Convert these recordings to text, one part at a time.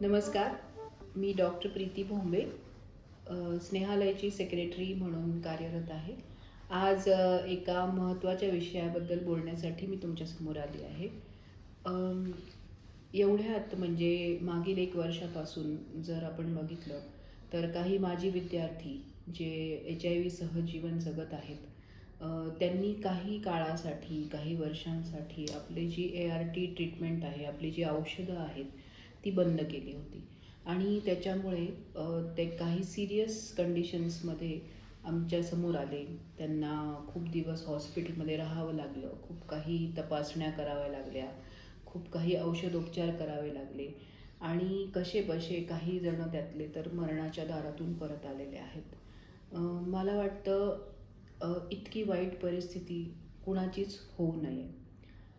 नमस्कार, मी doctor Preeti Bhombe, स्नेहालयाची secretary म्हणून कार्यरत आहे. आज एका महत्त्वाच्या विषयाबद्दल बोलण्यासाठी मी तुमच्यासमोर आली आहे. अम, एवढ्यात म्हणजे मागील 1 वर्षापासून जर आपण बघितलं, तर काही माजी विद्यार्थी जे HIV सह जीवन जगत आहेत, त्यांनी काही काळासाठी, काही वर्षांसाठी आपली जी ART ट्रीटमेंट आहे, आपली जी औषधं आहेत, ती बंद केली होती. आणि त्याच्यामुळे ते काही सिरियस कंडिशन्समध्ये आमच्यासमोर आले. त्यांना खूप दिवस हॉस्पिटलमध्ये राहावं लागलं, खूप काही तपासण्या कराव्या लागल्या, खूप काही औषधोपचार करावे लागले आणि कसेबसे काही जण त्यातले तर मरणाच्या दारातून परत आलेले आहेत. मला वाटतं इतकी वाईट परिस्थिती कुणाचीच होऊ नये.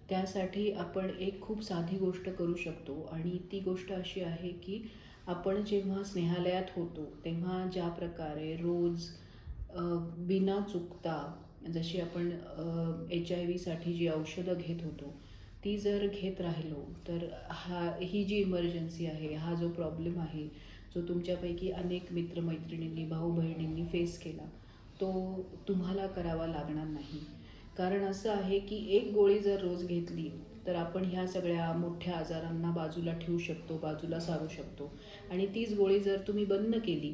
त्यासाठी आपण एक खूप साधी गोष्ट करू शकतो आणि ती गोष्ट अशी आहे की आपण जेव्हा स्नेहालयात होतो तेव्हा ज्या प्रकारे रोज बिना चुकता जशी आपण HIV साठी जी औषधं घेत होतो ती जर घेत राहिलो तर ही जी इमर्जन्सी आहे, हा जो प्रॉब्लेम आहे, जो तुमच्यापैकी अनेक मित्रमैत्रिणींनी, भाऊ बहिणींनी फेस केला, तो तुम्हाला करावा लागणार नाही. कारण असं आहे की एक गोळी जर रोज घेतली तर आपण ह्या सगळ्या मोठ्या आजारांना बाजूला ठेवू शकतो, बाजूला सारू शकतो. आणि तीच गोळी जर तुम्ही बंद केली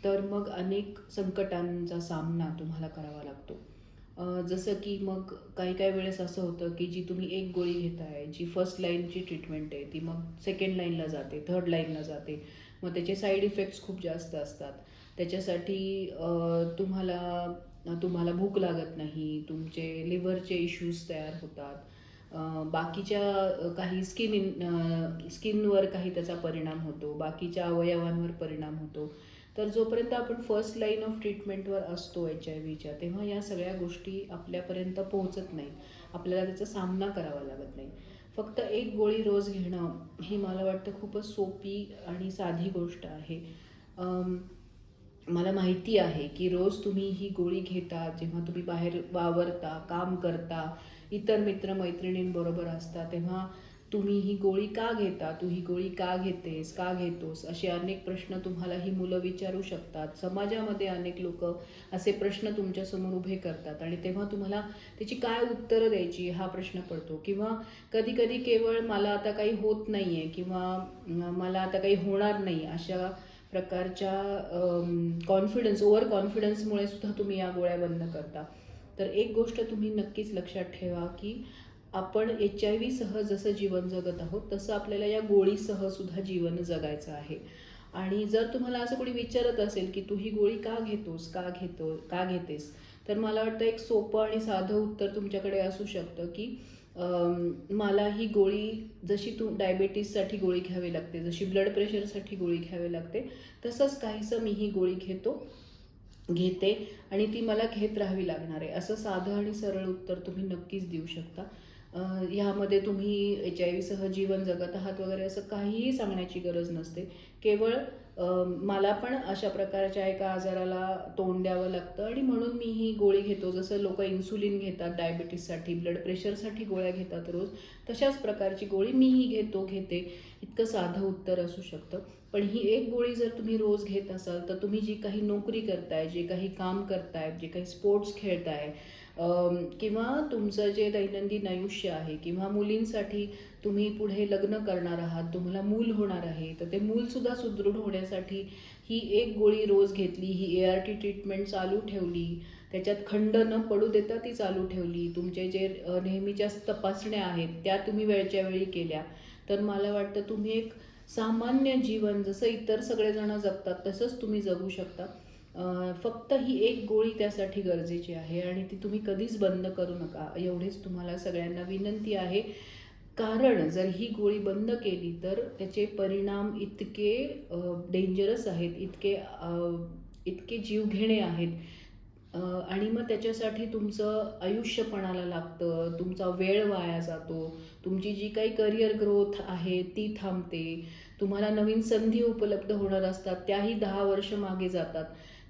तर मग अनेक संकटांचा सामना तुम्हाला करावा लागतो. जसं की मग काही काही वेळेस असं होतं की जी तुम्ही एक गोळी घेताय, जी फर्स्ट लाईनची ट्रीटमेंट आहे, ती मग सेकंड लाईनला जाते, थर्ड लाईनला जाते. मग त्याचे साईड इफेक्ट्स खूप जास्त असतात. त्याच्यासाठी तुम्हाला तुम्हाला भूक लागत नाही, तुमचे लिव्हरचे इश्यूज तयार होतात, बाकीच्या काही स्किनवर काही त्याचा परिणाम होतो, बाकीच्या अवयवांवर परिणाम होतो. तर जोपर्यंत आपण फर्स्ट लाईन ऑफ ट्रीटमेंटवर असतो HIV च्या, तेव्हा या सगळ्या गोष्टी आपल्यापर्यंत पोहोचत नाहीत, आपल्याला त्याचा सामना करावा लागत नाही. फक्त एक गोळी रोज घेणं ही मला वाटतं खूपच सोपी आणि साधी गोष्ट आहे. मला माहिती आहे की रोज तुम्ही ही गोळी घेता, जेव्हा तुम्ही बाहेर वावरता, काम करता, इतर मित्रमैत्रिणींबरोबर असता, तेव्हा तुम्ही ही गोळी का घेता, तू ही गोळी का घेतेस, का घेतोस, असे अनेक प्रश्न तुम्हाला ही मुलं विचारू शकतात. समाजामध्ये अनेक लोक असे प्रश्न तुमच्यासमोर उभे करतात आणि तेव्हा तुम्हाला त्याची काय उत्तरं द्यायची हा प्रश्न पडतो. किंवा कधी कधी केवळ मला आता काही होत नाही आहे किंवा मला आता काही होणार नाही अशा प्रकारच्या ओव्हर कॉन्फिडन्समुळे सुद्धा तुम्ही या गोळ्या बंद करता. तर एक गोष्ट तुम्ही नक्कीच लक्षात ठेवा की आपण HIV सह जसं जीवन जगत आहोत तसं आपल्याला या गोळीसह सुद्धा जीवन जगायचं आहे. आणि जर तुम्हाला असं कोणी विचारत असेल की तू ही गोळी का घेतोस, का घेतेस, तर मला वाटतं एक सोपं आणि साधं उत्तर तुमच्याकडे असू शकतं की मला ही गोळी, जशी डायबेटीससाठी गोळी घ्यावी लागते, जशी ब्लड प्रेशरसाठी गोळी घ्यावी लागते, तसंच काहीसं मी ही गोळी घेते आणि ती मला घेत राहावी लागणार आहे, असं साधं आणि सरळ उत्तर तुम्ही नक्कीच देऊ शकता. ह्यामध्ये तुम्ही HIV सह जीवन जगत आहात वगैरे असं काहीही सांगण्याची गरज नसते. केवळ मला पण अशा प्रकारच्या एका आजाराला तोंड द्यावं लागतं आणि म्हणून मी ही गोळी घेतो. जसं लोक इन्सुलिन घेतात डायबिटीससाठी, ब्लड प्रेशरसाठी गोळ्या घेतात रोज, तशाच प्रकारची गोळी मीही घेते, इतकं साधं उत्तर असू शकतं. पण ही एक गोळी जर तुम्ही रोज घेत असाल तर तुम्ही जी काही नोकरी करताय, जे काही काम करताय, जे काही स्पोर्ट्स खेळताय, किंवा तुमचं जे दैनंदिन आयुष्य आहे, किंवा मुलींसाठी तुम्ही पुढे लग्न करणार आहात, तुम्हाला मूल होणार आहे, तर ते मूलसुद्धा सुदृढ होण्यासाठी ही एक गोळी रोज घेतली, ही ART ट्रीटमेंट चालू ठेवली, त्याच्यात खंड न पडू देता ती चालू ठेवली, तुमचे जे नेहमीच्या तपासण्या आहेत त्या तुम्ही वेळच्या वेळी केल्या, तर मला वाटतं तुम्ही एक सामान्य जीवन जसं इतर सगळेजण जगतात तसंच तुम्ही जगू शकता. फक्त ही एक गोळी त्यासाठी गरजेची आहे आणि ती तुम्ही कधीच बंद करू नका, एवढीच तुम्हाला सगळ्यांना विनंती आहे. कारण जर ही गोळी बंद केली तर त्याचे परिणाम इतके डेंजरस आहेत, इतके जीवघेणे आहेत, आणि मग त्याच्यासाठी तुमचं आयुष्य पणाला लागतं, तुमचा वेळ वाया जातो, तुमची जी काही करिअर ग्रोथ आहे ती थांबते, तुम्हाला नवीन संधी उपलब्ध होणार असतात त्याही 10 वर्ष मागे जातात.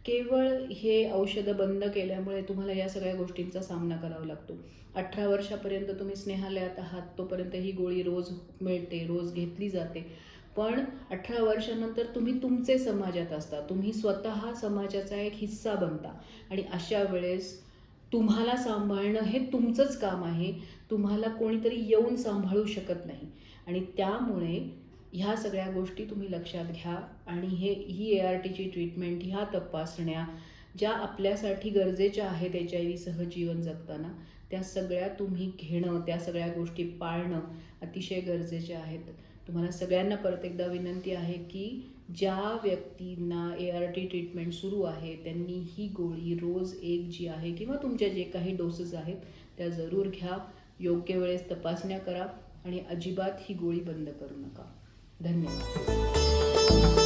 केवळ हे औषधं बंद केल्यामुळे तुम्हाला या सगळ्या गोष्टींचा सामना करावा लागतो. 18 वर्षापर्यंत तुम्ही स्नेहालयात आहात, तोपर्यंत ही गोळी रोज मिळते, रोज घेतली जाते. पण 18 वर्षानंतर तुम्ही तुमचे समाजात असता, तुम्ही स्वतः समाजाचा एक हिस्सा बनता आणि अशा वेळेस तुम्हाला सांभाळणं हे तुमचंच काम आहे. तुम्हाला कोणीतरी येऊन सांभाळू शकत नाही आणि त्यामुळे ह्या सगळ्या गोष्टी तुम्ही लक्षात घ्या आणि ही ARTची ट्रीटमेंट, ह्या तपासण्या ज्या आपल्यासाठी गरजेच्या आहेत HIV सह जीवन जगताना, त्या सगळ्या तुम्ही घेणं, त्या सगळ्या गोष्टी पाळणं अतिशय गरजेचे आहेत. तुम्हाला सगळ्यांना परत एकदा विनंती आहे की ज्या व्यक्तींना ART ट्रीटमेंट सुरू आहे त्यांनी ही गोळी रोज एक जी आहे किंवा तुमच्या जे काही डोसेस आहेत त्या जरूर घ्या. योग्य वेळेस तपासण्या करा आणि अजिबात ही गोळी बंद करू नका. धन्यवाद.